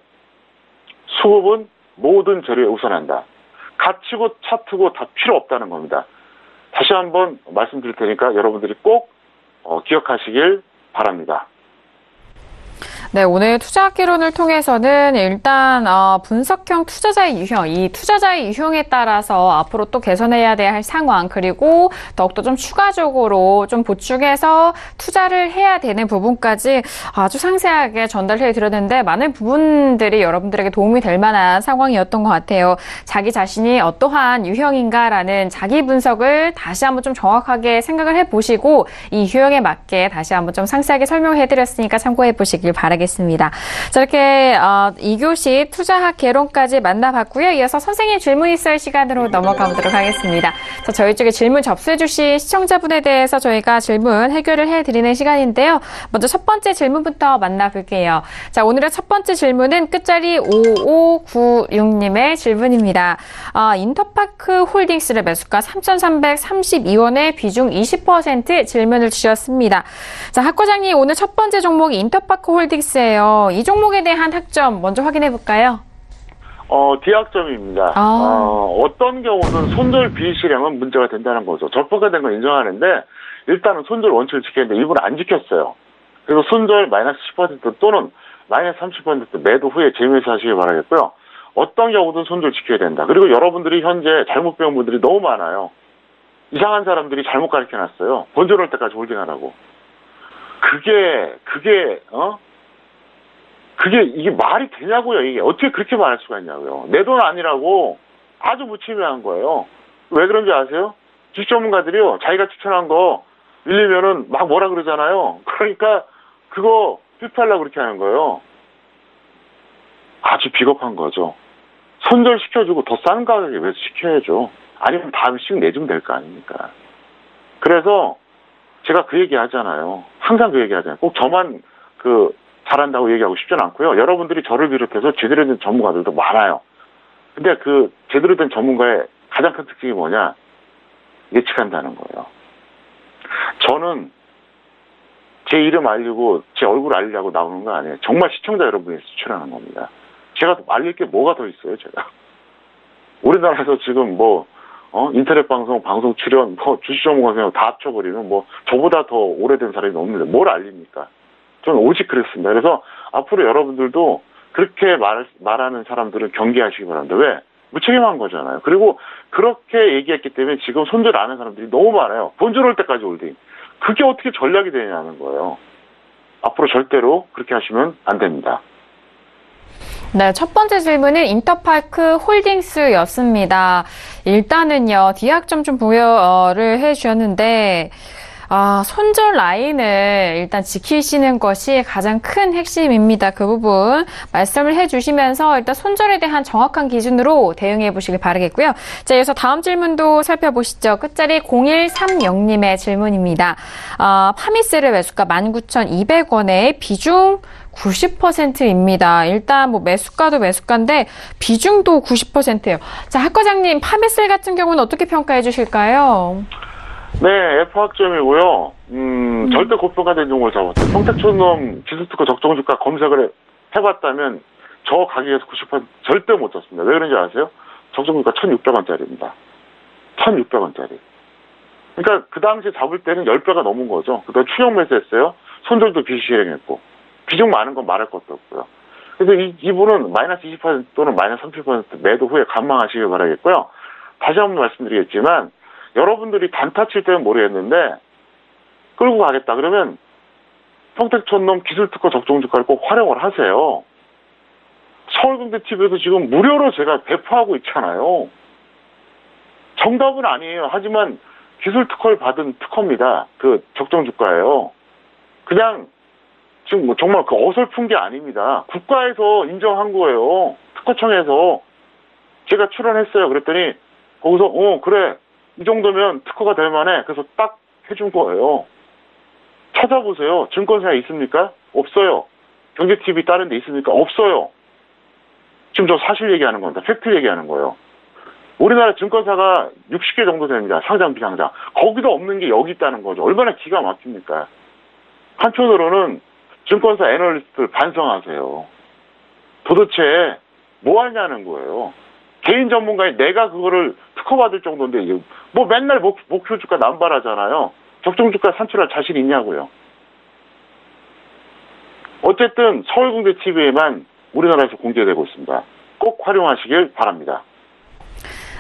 수급은 모든 재료에 우선한다. 가치고 차트고 다 필요 없다는 겁니다. 다시 한번 말씀드릴 테니까 여러분들이 꼭 기억하시길 바랍니다. 네, 오늘 투자학개론을 통해서는 일단 분석형 투자자의 유형, 이 투자자의 유형에 따라서 앞으로 또 개선해야 될 상황, 그리고 더욱더 좀 추가적으로 좀 보충해서 투자를 해야 되는 부분까지 아주 상세하게 전달해 드렸는데 많은 부분들이 여러분들에게 도움이 될 만한 상황이었던 것 같아요. 자기 자신이 어떠한 유형인가라는 자기 분석을 다시 한번 좀 정확하게 생각을 해보시고 이 유형에 맞게 다시 한번 좀 상세하게 설명해 드렸으니까 참고해 보시길 바라겠습니다. 바라겠습니다. 자, 이렇게 2교시 투자학 개론까지 만나봤고요. 이어서 선생님 질문 있을 시간으로 넘어가 보도록 하겠습니다. 자, 저희 쪽에 질문 접수해 주신 시청자분에 대해서 저희가 질문 해결을 해드리는 시간인데요. 먼저 첫 번째 질문부터 만나볼게요. 자, 오늘의 첫 번째 질문은 끝자리 5596님의 질문입니다. 인터파크 홀딩스를 매수가 3,332원에 비중 20% 질문을 주셨습니다. 자, 학 과장님, 오늘 첫 번째 종목이 인터파크 홀딩스예요. 이 종목에 대한 학점 먼저 확인해 볼까요? D학점입니다. 어떤 경우는 손절 비실행은 문제가 된다는 거죠. 적법화된 건 인정하는데 일단은 손절 원칙을 지켰는데 일부는 안 지켰어요. 그래서 손절 마이너스 10% 또는 마이너스 30% 매도 후에 재매수하시길 바라겠고요. 어떤 경우든 손절 지켜야 된다. 그리고 여러분들이 현재 잘못 배운 분들이 너무 많아요. 이상한 사람들이 잘못 가르쳐놨어요. 본전할 때까지 홀딩하라고. 이게 말이 되냐고요. 이게 어떻게 그렇게 말할 수가 있냐고요. 내 돈 아니라고 아주 무책임한 거예요. 왜 그런지 아세요? 주식 전문가들이요. 자기가 추천한 거 밀리면은 막 뭐라 그러잖아요. 그러니까 그거 휘팔라고 그렇게 하는 거예요. 아주 비겁한 거죠. 손절시켜주고 더 싼 가격에 왜 시켜야죠. 아니면 다음 씩 내주면 될 거 아닙니까. 그래서 제가 그 얘기 하잖아요. 항상 그 얘기 하잖아요. 꼭 저만 잘한다고 얘기하고 싶진 않고요. 여러분들이 저를 비롯해서 제대로 된 전문가들도 많아요. 근데 그 제대로 된 전문가의 가장 큰 특징이 뭐냐? 예측한다는 거예요. 저는 제 이름 알리고 제 얼굴 알리려고 나오는 거 아니에요. 정말 시청자 여러분이 수출하는 겁니다. 제가 알릴 게 뭐가 더 있어요, 제가. 우리나라에서 지금 인터넷 방송 출연, 주식 전문가 다 합쳐버리면 저보다 더 오래된 사람이 없는데 뭘 알립니까? 저는 오직 그랬습니다. 그래서 앞으로 여러분들도 그렇게 말하는 사람들은 경계하시기 바랍니다. 왜? 무책임한 거잖아요. 그리고 그렇게 얘기했기 때문에 지금 손절 안 하는 사람들이 너무 많아요. 본전 올 때까지 홀딩. 그게 어떻게 전략이 되냐는 거예요. 앞으로 절대로 그렇게 하시면 안 됩니다. 네, 첫 번째 질문은 인터파크 홀딩스였습니다. 일단은요, D학점 좀 부여를 해주셨는데, 손절 라인을 일단 지키시는 것이 가장 큰 핵심입니다. 그 부분 말씀을 해주시면서 일단 손절에 대한 정확한 기준으로 대응해 보시길 바라겠고요. 자, 이어서 다음 질문도 살펴보시죠. 끝자리 0130님의 질문입니다. 파미스를 매수가 19,200원에 비중 90%입니다. 일단 매수가도 매수가인데 비중도 90%예요. 자, 학 과장님, 파미슬 같은 경우는 어떻게 평가해 주실까요? 네, F학점이고요. 절대 고평가된 종목을 잡았어요. 평택촌놈 기술특허 적정주가 검색을 해봤다면 저 가격에서 90% 절대 못 잡습니다. 왜 그런지 아세요? 적정주가 1,600원짜리입니다. 1,600원짜리. 그러니까 그 당시에 잡을 때는 10배가 넘은 거죠. 그다음에 추격 매수했어요. 손절도 비실행했고 비중 많은 건 말할 것도 없고요. 그래서 이분은 마이너스 20% 또는 마이너스 30% 매도 후에 관망하시길 바라겠고요. 다시 한번 말씀드리겠지만 여러분들이 단타 칠 때는 모르겠는데 끌고 가겠다 그러면 평택촌놈 기술특허 적정주가를 꼭 활용을 하세요. 서울경제TV에도 지금 무료로 제가 배포하고 있잖아요. 정답은 아니에요. 하지만 기술특허를 받은 특허입니다. 그 적정주가예요. 그냥 지금 정말 어설픈 게 아닙니다. 국가에서 인정한 거예요. 특허청에서 제가 출연했어요. 그랬더니 거기서 그래 이 정도면 특허가 될 만해. 그래서 딱 해준 거예요. 찾아보세요. 증권사에 있습니까? 없어요. 경제TV 다른 데 있습니까? 없어요. 지금 저 사실 얘기하는 겁니다. 팩트 얘기하는 거예요. 우리나라 증권사가 60개 정도 됩니다. 상장, 비상장. 거기도 없는 게 여기 있다는 거죠. 얼마나 기가 막힙니까? 한편으로는 증권사 애널리스트를 반성하세요. 도대체 뭐 하냐는 거예요. 개인 전문가에 내가 그거를 특허받을 정도인데 맨날 목표 주가 남발하잖아요. 적정 주가 산출할 자신 있냐고요. 어쨌든 서울경제TV에만 우리나라에서 공개되고 있습니다. 꼭 활용하시길 바랍니다.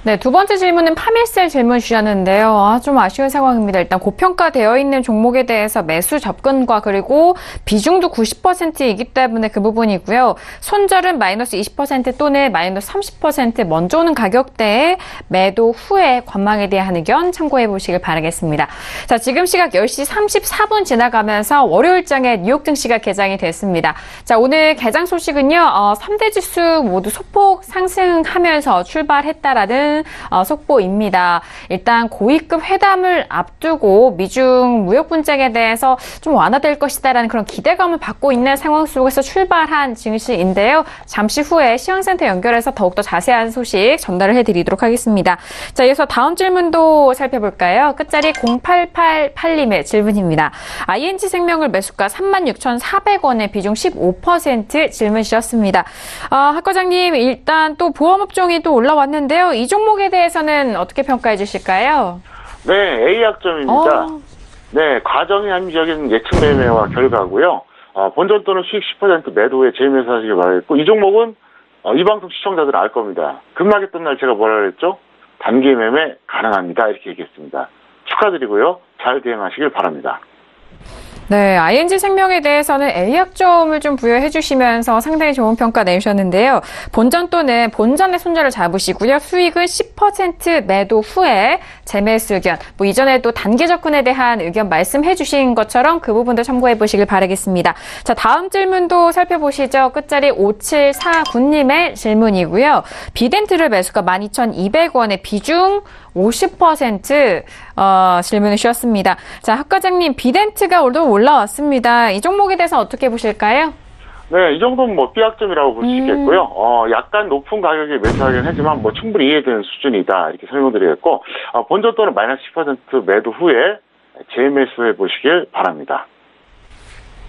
네, 두 번째 질문은 파밀셀 질문 주셨는데요. 좀 아쉬운 상황입니다. 일단 고평가되어 있는 종목에 대해서 매수 접근과 그리고 비중도 90%이기 때문에 그 부분이고요. 손절은 마이너스 20% 또는 마이너스 30% 먼저 오는 가격대에 매도 후에 관망에 대한 의견 참고해 보시길 바라겠습니다. 자, 지금 시각 10시 34분 지나가면서 월요일장에 뉴욕 증시가 개장이 됐습니다. 자, 오늘 개장 소식은요. 3대 지수 모두 소폭 상승하면서 출발했다라는 속보입니다. 일단 고위급 회담을 앞두고 미중 무역 분쟁에 대해서 좀 완화될 것이다라는 그런 기대감을 받고 있는 상황 속에서 출발한 증시인데요. 잠시 후에 시황센터 연결해서 더욱더 자세한 소식 전달을 해드리도록 하겠습니다. 자, 이어서 다음 질문도 살펴볼까요? 끝자리 0888님의 질문입니다. ING생명을 매수가 36,400원에 비중 15% 질문 주셨습니다. 학 과장님, 일단 또 보험업종이 또 올라왔는데요. 이 종목에 대해서는 어떻게 평가해 주실까요? 네, A약점입니다. 네, 과정이 합리적인 예측 매매와 결과고요. 본전 또는 수익 10% 매도에 재매수하시길 바라겠고, 이 종목은 이 방송 시청자들은 알 겁니다. 급락이 뜬 날 제가 뭐라 그랬죠? 단기 매매 가능합니다. 이렇게 얘기했습니다. 축하드리고요. 잘 대응하시길 바랍니다. 네, ING생명에 대해서는 A약점을 좀 부여해 주시면서 상당히 좋은 평가 내주셨는데요. 본전 또는 본전의 손절을 잡으시고요. 수익은 10% 매도 후에 재매수 의견, 이전에도 단기 접근에 대한 의견 말씀해 주신 것처럼 그 부분도 참고해 보시길 바라겠습니다. 자, 다음 질문도 살펴보시죠. 끝자리 5749님의 질문이고요. 비덴트를 매수가 12,200원에 비중 50% 질문을 주셨습니다. 자, 학 과장님, 비덴트가 오늘 올라왔습니다. 이 종목에 대해서 어떻게 보실까요? 네, 이 정도는 B약점이라고 볼 수 있겠고요. 약간 높은 가격에 매수하긴 하지만 충분히 이해되는 수준이다. 이렇게 설명드리겠고, 본전 또는 마이너스 10% 매도 후에 재매수해 보시길 바랍니다.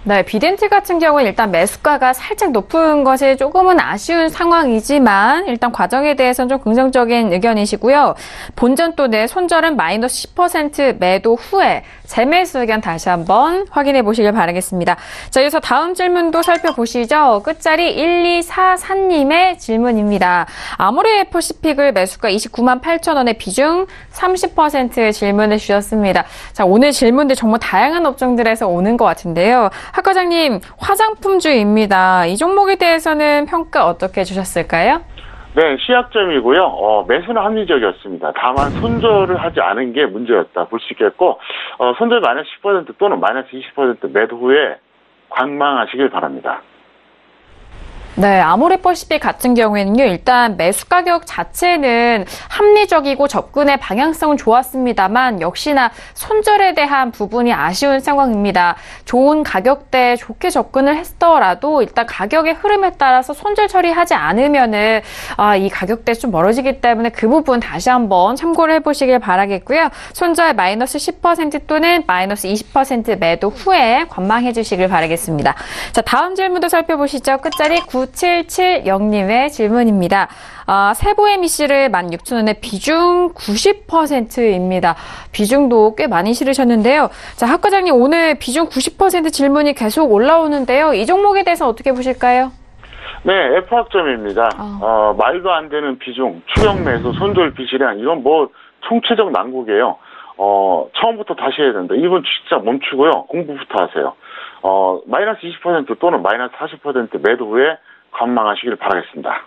네, 비덴트 같은 경우는 일단 매수가가 살짝 높은 것이 조금은 아쉬운 상황이지만 일단 과정에 대해서는 좀 긍정적인 의견이시고요. 본전 또는 손절은 마이너스 10% 매도 후에 재매수 의견 다시 한번 확인해 보시길 바라겠습니다. 자, 이어서 다음 질문도 살펴보시죠. 끝자리 1244님의 질문입니다. 아모레 퍼시픽을 매수가 29만 8천원에 비중 30% 질문을 주셨습니다. 자, 오늘 질문들 정말 다양한 업종들에서 오는 것 같은데요. 학 과장님, 화장품주입니다. 이 종목에 대해서는 평가 어떻게 주셨을까요? 네, C약점이고요. 매수는 합리적이었습니다. 다만 손절을 하지 않은 게 문제였다 볼 수 있겠고, 손절 마이너스 10% 또는 마이너스 20% 매도 후에 관망하시길 바랍니다. 네, 아모레퍼시픽 같은 경우에는요, 일단 매수 가격 자체는 합리적이고 접근의 방향성은 좋았습니다만 역시나 손절에 대한 부분이 아쉬운 상황입니다. 좋은 가격대에 좋게 접근을 했더라도 일단 가격의 흐름에 따라서 손절 처리하지 않으면은 이 가격대 좀 멀어지기 때문에 그 부분 다시 한번 참고를 해보시길 바라겠고요. 손절 마이너스 10% 또는 마이너스 20% 매도 후에 관망해 주시길 바라겠습니다. 자, 다음 질문도 살펴보시죠. 끝자리 9770님의 질문입니다. 세보 MEC를 16,000원에 비중 90%입니다. 비중도 꽤 많이 실으셨는데요. 자, 학 과장님, 오늘 비중 90% 질문이 계속 올라오는데요. 이 종목에 대해서 어떻게 보실까요? 네, F학점입니다. 말도 안 되는 비중, 추격 매수, 손절 비실량, 이건 총체적 난국이에요. 처음부터 다시 해야 된다. 이건 진짜 멈추고요. 공부부터 하세요. 마이너스 20% 또는 마이너스 40% 매도 후에 관망하시길 바라겠습니다.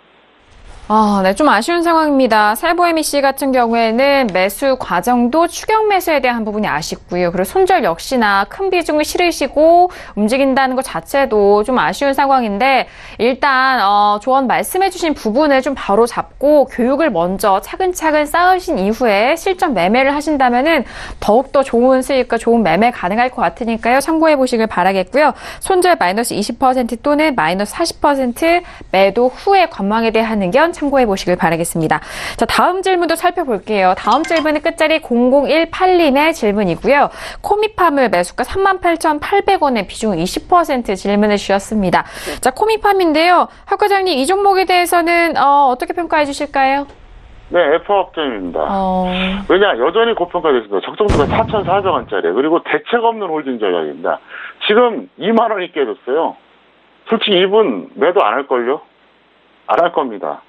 네, 좀 아쉬운 상황입니다. 세보 MEC 같은 경우에는 매수 과정도 추격 매수에 대한 부분이 아쉽고요. 그리고 손절 역시나 큰 비중을 실으시고 움직인다는 것 자체도 좀 아쉬운 상황인데 일단 조언 말씀해주신 부분을 좀 바로 잡고 교육을 먼저 차근차근 쌓으신 이후에 실전 매매를 하신다면은 더욱더 좋은 수익과 좋은 매매 가능할 것 같으니까요. 참고해 보시길 바라겠고요. 손절 마이너스 20% 또는 마이너스 40% 매도 후에 관망에 대한 의견 참고해 보시길 바라겠습니다. 자, 다음 질문도 살펴볼게요. 다음 질문은 끝자리 0018님의 질문이고요. 코미팜을 매수가 38,800원에 비중 20% 질문을 주셨습니다. 자, 코미팜인데요. 학 과장님, 이 종목에 대해서는 어떻게 평가해 주실까요? 네, F업점입니다. 왜냐, 여전히 고평가됐습니다. 적정수가 4,400원짜리. 그리고 대책 없는 홀딩 전략입니다. 지금 2만 원이 깨졌어요. 솔직히 이분 매도 안 할걸요? 안 할 겁니다.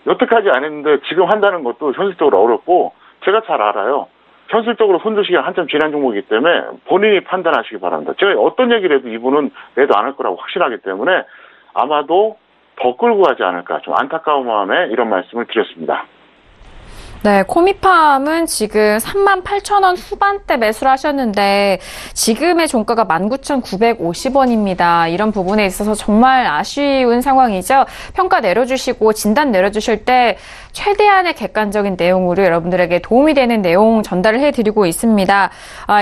여태까지 안 했는데 지금 한다는 것도 현실적으로 어렵고 제가 잘 알아요. 현실적으로 손절 시기가 한참 지난 종목이기 때문에 본인이 판단하시기 바랍니다. 제가 어떤 얘기를 해도 이분은 매도 안 할 거라고 확신하기 때문에 아마도 더 끌고 가지 않을까 좀 안타까운 마음에 이런 말씀을 드렸습니다. 네, 코미팜은 지금 38,000원 후반대 매수를 하셨는데 지금의 종가가 19,950원입니다. 이런 부분에 있어서 정말 아쉬운 상황이죠. 평가 내려주시고 진단 내려주실 때 최대한의 객관적인 내용으로 여러분들에게 도움이 되는 내용 전달을 해드리고 있습니다.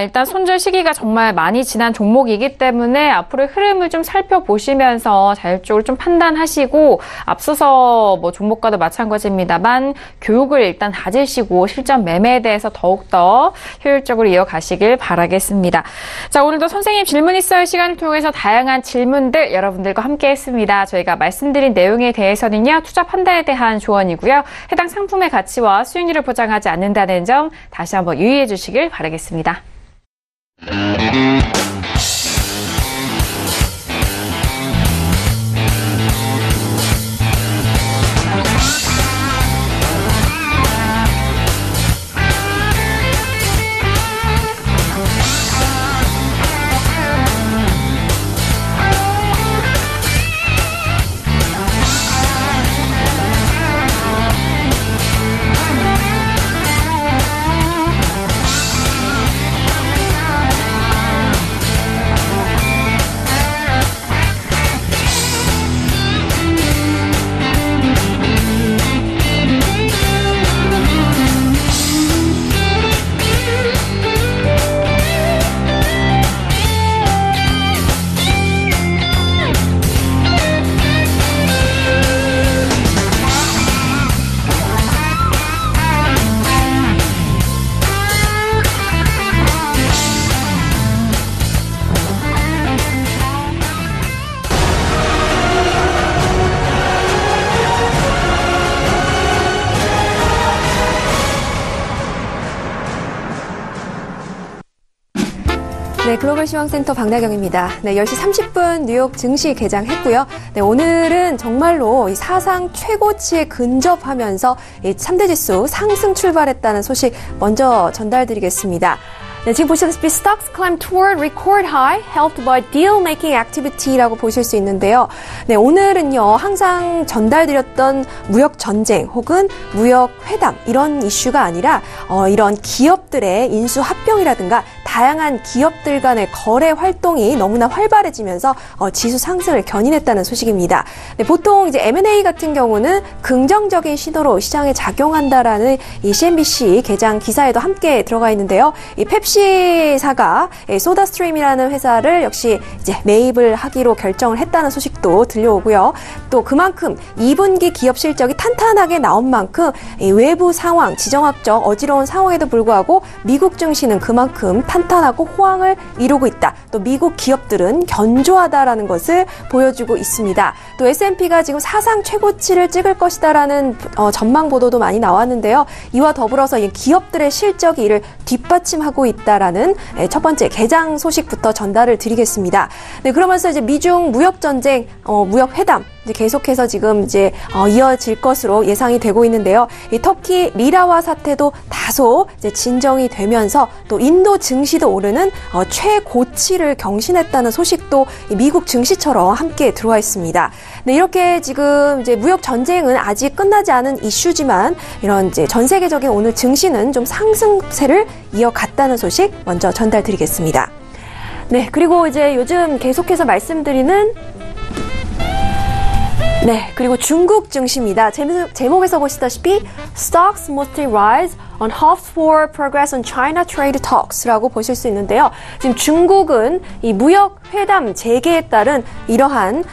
일단 손절 시기가 정말 많이 지난 종목이기 때문에 앞으로의 흐름을 좀 살펴보시면서 자율적으로 좀 판단하시고 앞서서 뭐 종목과도 마찬가지입니다만 교육을 일단 가지시고 실전 매매에 대해서 더욱더 효율적으로 이어가시길 바라겠습니다. 자, 오늘도 선생님 질문 있어요 시간을 통해서 다양한 질문들 여러분들과 함께 했습니다. 저희가 말씀드린 내용에 대해서는요, 투자 판단에 대한 조언이고요. 해당 상품의 가치와 수익률을 보장하지 않는다는 점 다시 한번 유의해 주시길 바라겠습니다. 네, 글로벌 시황센터 박나경입니다. 네, 10시 30분 뉴욕 증시 개장했고요. 네, 오늘은 정말로 이 사상 최고치에 근접하면서 이 3대 지수 상승 출발했다는 소식 먼저 전달드리겠습니다. 네, 지금 보시다시피 stocks climb toward record high, helped by deal-making activity라고 보실 수 있는데요. 네, 오늘은요, 항상 전달드렸던 무역 전쟁 혹은 무역 회담 이런 이슈가 아니라 이런 기업들의 인수 합병이라든가 다양한 기업들 간의 거래 활동이 너무나 활발해지면서 지수 상승을 견인했다는 소식입니다. 네, 보통 이제 M&A 같은 경우는 긍정적인 신호로 시장에 작용한다라는 이 CNBC 개장 기사에도 함께 들어가 있는데요. 이 펩시사가 소다스트림이라는 회사를 역시 이제 매입을 하기로 결정을 했다는 소식도 들려오고요. 또 그만큼 2분기 기업 실적이 탄탄하게 나온 만큼 이 외부 상황, 지정학적 어지러운 상황에도 불구하고 미국 증시는 그만큼 탄탄하고 호황을 이루고 있다. 또 미국 기업들은 견조하다라는 것을 보여주고 있습니다. 또 S&P가 지금 사상 최고치를 찍을 것이다라는 전망 보도도 많이 나왔는데요. 이와 더불어서 이 기업들의 실적이 이를 뒷받침하고 있다라는 첫 번째 개장 소식부터 전달을 드리겠습니다. 네, 그러면서 이제 미중 무역 전쟁, 무역 회담 이제 계속해서 지금 이제 이어질 것으로 예상이 되고 있는데요. 이 터키 리라화 사태도 다소 이제 진정이 되면서 또 인도 증시도 오르는 최고치를 경신했다는 소식도 미국 증시처럼 함께 들어와 있습니다. 네, 이렇게 지금 이제 무역 전쟁은 아직 끝나지 않은 이슈지만 이런 이제 전 세계적인 오늘 증시는 좀 상승세를 이어갔다는 소식 먼저 전달드리겠습니다. 네, 그리고 이제 요즘 계속해서 말씀드리는 네, 그리고 중국 증시입니다. 제목에서 보시다시피 Stocks mostly rise on hopes for progress on China trade talks라고 보실 수 있는데요. 지금 중국은 이 무역 회담 재개에 따른 이러한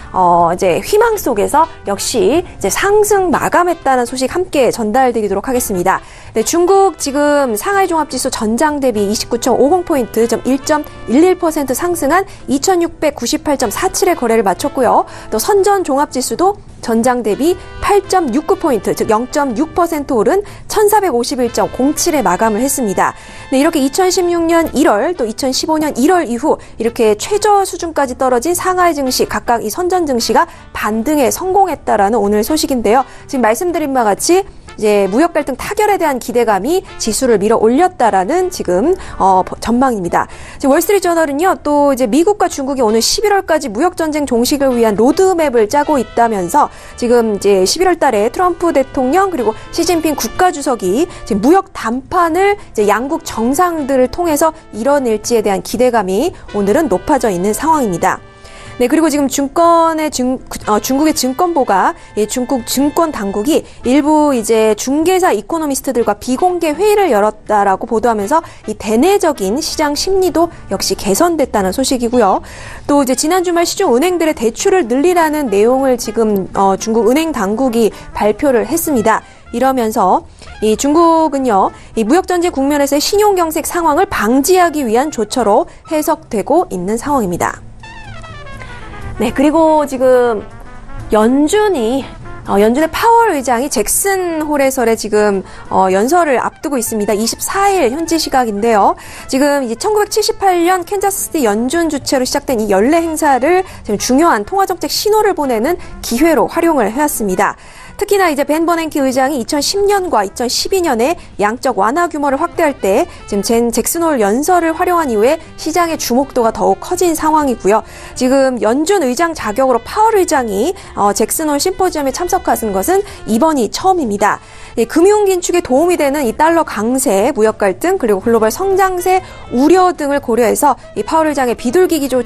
이제 희망 속에서 역시 이제 상승 마감했다는 소식 함께 전달드리도록 하겠습니다. 네, 중국 지금 상하이 종합지수 전장 대비 29.50포인트, 1.11% 상승한 2698.47의 거래를 마쳤고요. 또 선전 종합지수도 전장 대비 8.69포인트, 즉 0.6% 오른 1451.07에 마감을 했습니다. 네, 이렇게 2016년 1월 또 2015년 1월 이후 이렇게 최저 수준까지 떨어진 상하이 증시, 각각 이 선전 증시가 반등에 성공했다라는 오늘 소식인데요. 지금 말씀드린 바와 같이 이제 무역 갈등 타결에 대한 기대감이 지수를 밀어 올렸다라는 지금 전망입니다. 지금 월스트리트저널은요, 또 이제 미국과 중국이 오늘 11월까지 무역 전쟁 종식을 위한 로드맵을 짜고 있다면서 지금 이제 11월 달에 트럼프 대통령 그리고 시진핑 국가주석이 지금 무역談판을 이제 양국 정상들을 통해서 이뤄낼지에 대한 기대감이 오늘은 높아져 있는 상황입니다. 네, 그리고 지금 중국의 증권보가 중국 증권 당국이 일부 이제 중개사 이코노미스트들과 비공개 회의를 열었다라고 보도하면서 이 대내적인 시장 심리도 역시 개선됐다는 소식이고요. 또 이제 지난 주말 시중 은행들의 대출을 늘리라는 내용을 지금 중국 은행 당국이 발표를 했습니다. 이러면서 이 중국은요, 이 무역전쟁 국면에서의 신용경색 상황을 방지하기 위한 조처로 해석되고 있는 상황입니다. 네, 그리고 지금 연준의 파월 의장이 잭슨 홀에서 지금 연설을 앞두고 있습니다. 24일 현지 시각인데요. 지금 이제 1978년 캔자스시티 연준 주최로 시작된 이 연례 행사를 지금 중요한 통화정책 신호를 보내는 기회로 활용을 해왔습니다. 특히나 이제 벤 버냉키 의장이 2010년과 2012년에 양적 완화 규모를 확대할 때 지금 잭슨홀 연설을 활용한 이후에 시장의 주목도가 더욱 커진 상황이고요. 지금 연준 의장 자격으로 파월 의장이 잭슨홀 심포지엄에 참석하는 것은 이번이 처음입니다. 금융 긴축에 도움이 되는 이 달러 강세, 무역 갈등, 그리고 글로벌 성장세 우려 등을 고려해서 이 파월 의장의 비둘기 기조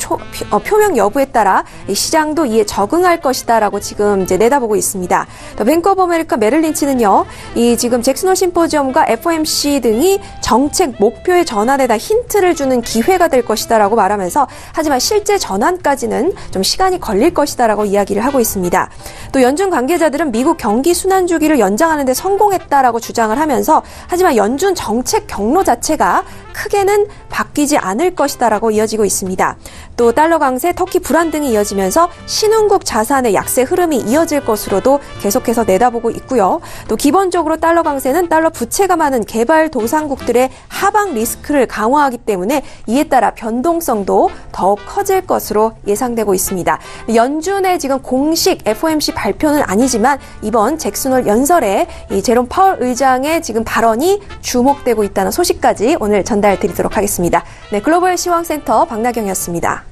표명 여부에 따라 이 시장도 이에 적응할 것이다라고 지금 이제 내다보고 있습니다. 또 뱅크 오브 아메리카 메릴 린치는요, 이 지금 잭슨홀 심포지엄과 FOMC 등이 정책 목표의 전환에 다 힌트를 주는 기회가 될 것이다라고 말하면서 하지만 실제 전환까지는 좀 시간이 걸릴 것이다라고 이야기를 하고 있습니다. 또 연준 관계자들은 미국 경기 순환 주기를 연장하는 데 성공했다라고 주장을 하면서 하지만 연준 정책 경로 자체가 크게는 바뀌지 않을 것이다라고 이어지고 있습니다. 또 달러 강세, 터키 불안 등이 이어지면서 신흥국 자산의 약세 흐름이 이어질 것으로도 계속해서 내다보고 있고요. 또 기본적으로 달러 강세는 달러 부채가 많은 개발도상국들의 하방 리스크를 강화하기 때문에 이에 따라 변동성도 더욱 커질 것으로 예상되고 있습니다. 연준의 지금 공식 FOMC 발표는 아니지만 이번 잭슨홀 연설에 이 제롬 파월 의장의 지금 발언이 주목되고 있다는 소식까지 오늘 전달드리도록 하겠습니다. 네, 글로벌 시황센터 박나경이었습니다.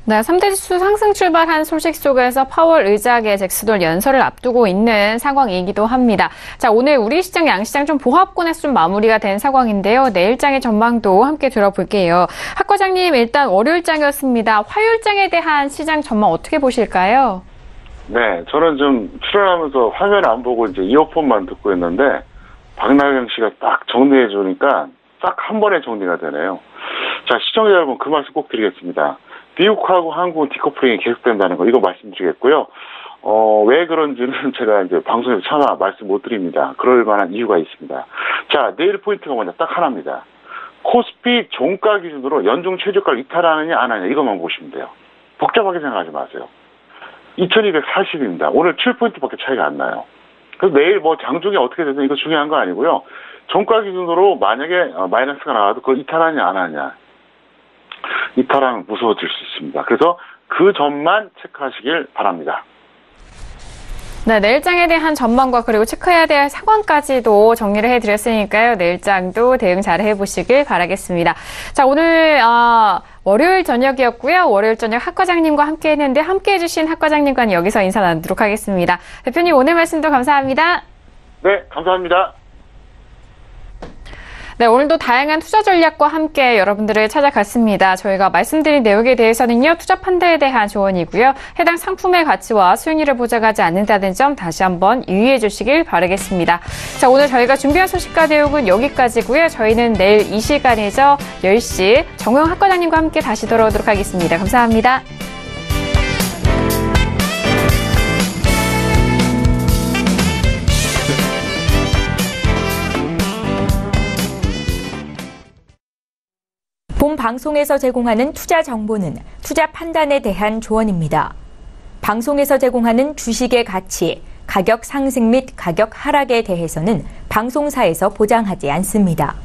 네, 3대 지수 상승 출발한 소식 속에서 파월 의장의 잭슨홀 연설을 앞두고 있는 상황이기도 합니다. 자, 오늘 우리 시장, 양시장 좀 보합권에서 좀 마무리가 된 상황인데요. 내일장의 전망도 함께 들어볼게요. 학 과장님, 일단 월요일장이었습니다. 화요일장에 대한 시장 전망 어떻게 보실까요? 네, 저는 좀 출연하면서 화면 안 보고 이제 이어폰만 듣고 있는데 박나경 씨가 딱 정리해 주니까 딱 한 번에 정리가 되네요. 자, 시청자 여러분 그 말씀 꼭 드리겠습니다. 미국하고 한국은 디커플링이 계속된다는 거 이거 말씀드리겠고요. 왜 그런지는 제가 이제 방송에서 차마 말씀 못 드립니다. 그럴 만한 이유가 있습니다. 자, 내일 포인트가 뭐냐 딱 하나입니다. 코스피 종가 기준으로 연중 최저가를 이탈하느냐 안 하느냐 이것만 보시면 돼요. 복잡하게 생각하지 마세요. 2240입니다. 오늘 7포인트밖에 차이가 안 나요. 그래서 내일 뭐 장중에 어떻게 되든 이거 중요한 거 아니고요. 종가 기준으로 만약에 마이너스가 나와도 그걸 이탈하냐 안 하냐. 이탈하면 무서워질 수 있습니다. 그래서 그 점만 체크하시길 바랍니다. 네, 내일장에 대한 전망과 그리고 체크해야 될 상황까지도 정리를 해드렸으니까요. 내일장도 대응 잘 해보시길 바라겠습니다. 자, 오늘 월요일 저녁이었고요. 월요일 저녁 학 과장님과 함께 했는데 함께 해주신 학 과장님과는 여기서 인사 나누도록 하겠습니다. 대표님 오늘 말씀도 감사합니다. 네, 감사합니다. 네, 오늘도 다양한 투자 전략과 함께 여러분들을 찾아갔습니다. 저희가 말씀드린 내용에 대해서는요, 투자 판단에 대한 조언이고요. 해당 상품의 가치와 수익률을 보장하지 않는다는 점 다시 한번 유의해 주시길 바라겠습니다. 자, 오늘 저희가 준비한 소식과 내용은 여기까지고요. 저희는 내일 이 시간이죠. 10시 정우영 학과장님과 함께 다시 돌아오도록 하겠습니다. 감사합니다. 본 방송에서 제공하는 투자 정보는 투자 판단에 대한 조언입니다. 방송에서 제공하는 주식의 가치, 가격 상승 및 가격 하락에 대해서는 방송사에서 보장하지 않습니다.